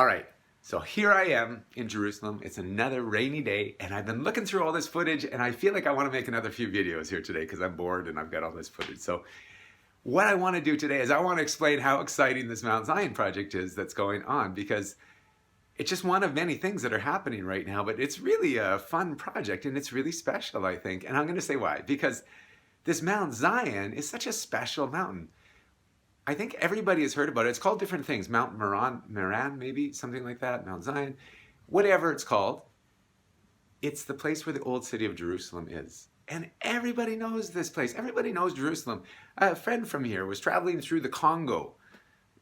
All right, so here I am in Jerusalem. It's another rainy day, and I've been looking through all this footage, and I feel like I want to make another few videos here today because I'm bored and I've got all this footage. So what I want to do today is I want to explain how exciting this Mount Zion project is that's going on, because it's just one of many things that are happening right now, but it's really a fun project and it's really special, I think. And I'm going to say why. Because this Mount Zion is such a special mountain. I think everybody has heard about it. It's called different things. Mount Moran, maybe, something like that. Mount Zion, whatever it's called. It's the place where the old city of Jerusalem is. And everybody knows this place. Everybody knows Jerusalem. A friend from here was traveling through the Congo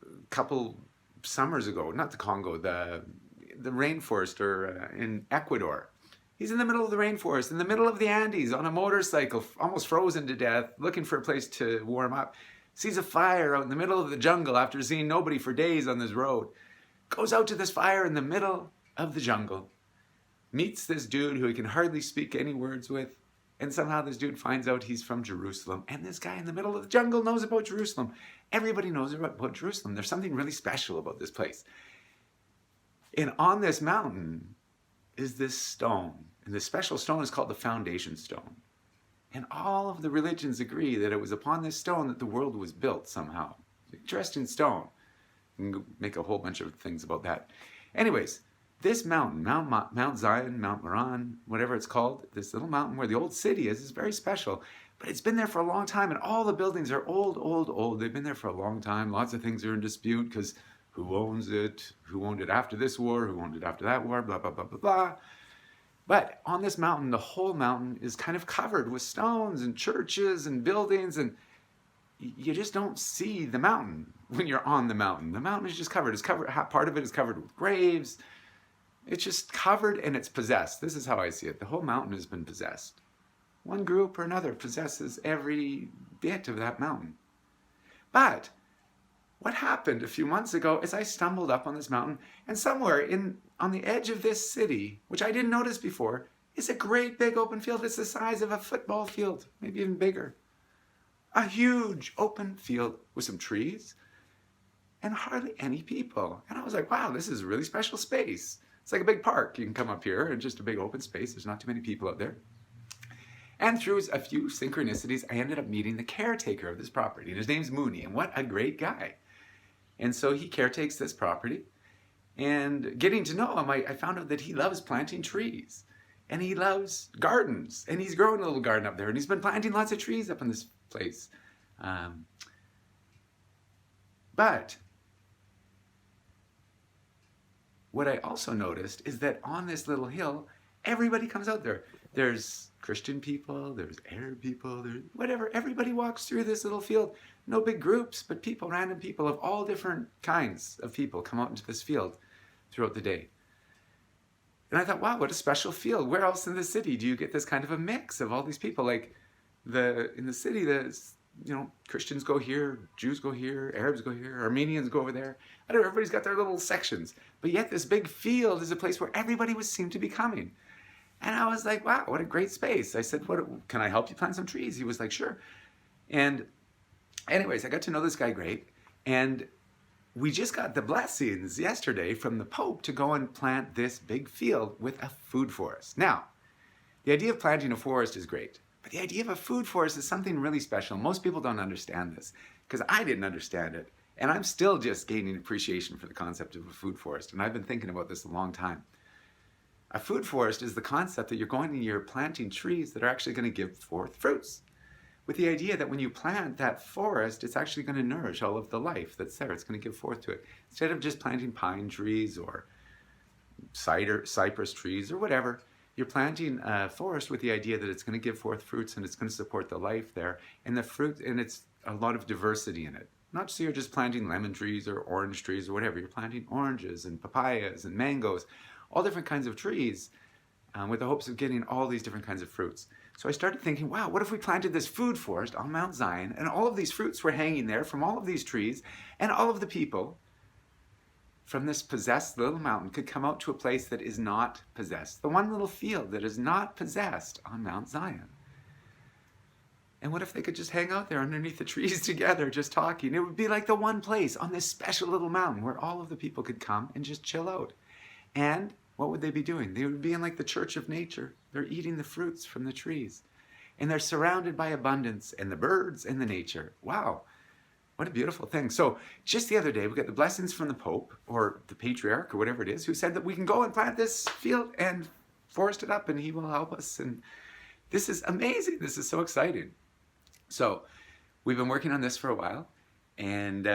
a couple summers ago. Not the Congo, the rainforest, or in Ecuador. He's in the middle of the rainforest, in the middle of the Andes, on a motorcycle, almost frozen to death, looking for a place to warm up. Sees a fire out in the middle of the jungle after seeing nobody for days on this road. Goes out to this fire in the middle of the jungle. Meets this dude who he can hardly speak any words with. And somehow this dude finds out he's from Jerusalem. And this guy in the middle of the jungle knows about Jerusalem. Everybody knows about Jerusalem. There's something really special about this place. And on this mountain is this stone. And this special stone is called the foundation stone. And all of the religions agree that it was upon this stone that the world was built somehow. Interesting stone. You can make a whole bunch of things about that. Anyways, this mountain, Mount Zion, Mount Moran, whatever it's called, this little mountain where the old city is very special. But it's been there for a long time, and all the buildings are old. They've been there for a long time. Lots of things are in dispute because who owns it? Who owned it after this war? Who owned it after that war? Blah, blah, blah, blah, blah. But on this mountain, the whole mountain is kind of covered with stones and churches and buildings, and you just don't see the mountain when you're on the mountain. The mountain is just covered. It's covered. Part of it is covered with graves. It's just covered and it's possessed. This is how I see it. The whole mountain has been possessed. One group or another possesses every bit of that mountain. But what happened a few months ago is I stumbled up on this mountain, and somewhere on the edge of this city, which I didn't notice before, is a great big open field. It's the size of a football field, maybe even bigger. A huge open field with some trees and hardly any people. And I was like, wow, this is a really special space. It's like a big park. You can come up here and just a big open space. There's not too many people out there. And through a few synchronicities, I ended up meeting the caretaker of this property. And his name's Mooney, and what a great guy. And so he caretakes this property. And getting to know him, I found out that he loves planting trees. And he loves gardens. And he's growing a little garden up there. And he's been planting lots of trees up in this place. But what I also noticed is that on this little hill, everybody comes out there. There's Christian people, there's Arab people, there's whatever. Everybody walks through this little field. No big groups, but people, random people of all different kinds of people come out into this field throughout the day. And I thought, wow, what a special field. Where else in the city do you get this kind of a mix of all these people? Like in the city, there's, Christians go here, Jews go here, Arabs go here, Armenians go over there. I don't know, everybody's got their little sections. But yet this big field is a place where everybody seemed to be coming. And I was like, wow, what a great space. I said, can I help you plant some trees? He was like, sure. And anyways, I got to know this guy great. And we just got the blessings yesterday from the Pope to go and plant this big field with a food forest. Now, the idea of planting a forest is great. But the idea of a food forest is something really special. Most people don't understand this because I didn't understand it. And I'm still just gaining appreciation for the concept of a food forest. And I've been thinking about this a long time. A food forest is the concept that you're planting trees that are actually going to give forth fruits. With the idea that when you plant that forest, it's actually going to nourish all of the life that's there. It's going to give forth to it. Instead of just planting pine trees or cypress trees or whatever, you're planting a forest with the idea that it's going to give forth fruits and it's going to support the life there. And the fruit, and it's a lot of diversity in it. Not so you're just planting lemon trees or orange trees or whatever. You're planting oranges and papayas and mangoes, all different kinds of trees with the hopes of getting all these different kinds of fruits. So I started thinking, wow, what if we planted this food forest on Mount Zion and all of these fruits were hanging there from all of these trees, and all of the people from this possessed little mountain could come out to a place that is not possessed. The one little field that is not possessed on Mount Zion. And what if they could just hang out there underneath the trees together, just talking? It would be like the one place on this special little mountain where all of the people could come and just chill out. And what would they be doing? They would be in like the church of nature. They're eating the fruits from the trees. And they're surrounded by abundance and the birds and the nature. Wow, what a beautiful thing. So just the other day, we got the blessings from the Pope or the Patriarch or whatever it is, who said that we can go and plant this field and forest it up and he will help us. And this is amazing. This is so exciting. So we've been working on this for a while, and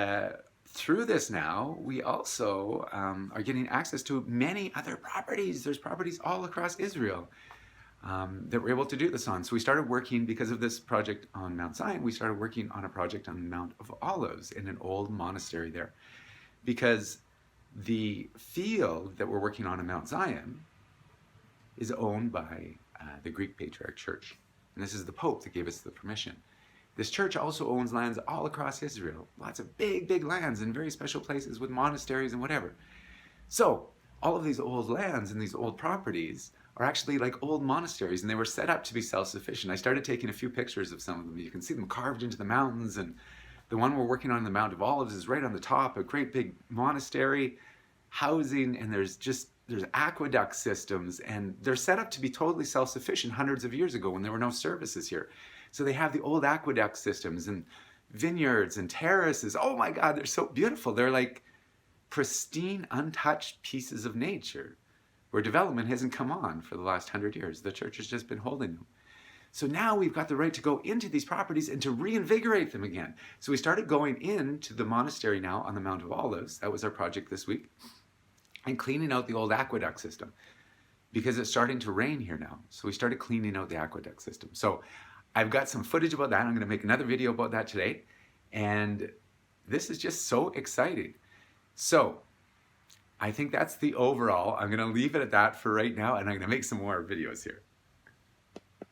through this now, we also are getting access to many other properties. There's properties all across Israel that we're able to do this on. So we started working, because of this project on Mount Zion, we started working on a project on the Mount of Olives in an old monastery there. Because the field that we're working on in Mount Zion is owned by the Greek Patriarch Church. And this is the Pope that gave us the permission. This church also owns lands all across Israel. Lots of big, big lands in very special places with monasteries and whatever. So all of these old lands and these old properties are actually like old monasteries, and they were set up to be self-sufficient. I started taking a few pictures of some of them. You can see them carved into the mountains, and the one we're working on the Mount of Olives is right on the top, a great big monastery, housing, and there's aqueduct systems, and they're set up to be totally self-sufficient hundreds of years ago when there were no services here. So they have the old aqueduct systems and vineyards and terraces. Oh my God, they're so beautiful. They're like pristine, untouched pieces of nature where development hasn't come on for the last 100 years. The church has just been holding them. So now we've got the right to go into these properties and to reinvigorate them again. So we started going into the monastery now on the Mount of Olives. That was our project this week. And cleaning out the old aqueduct system, because it's starting to rain here now. So we started cleaning out the aqueduct system. So I've got some footage about that. I'm going to make another video about that today. And this is just so exciting. So I think that's the overall. I'm going to leave it at that for right now, and I'm going to make some more videos here.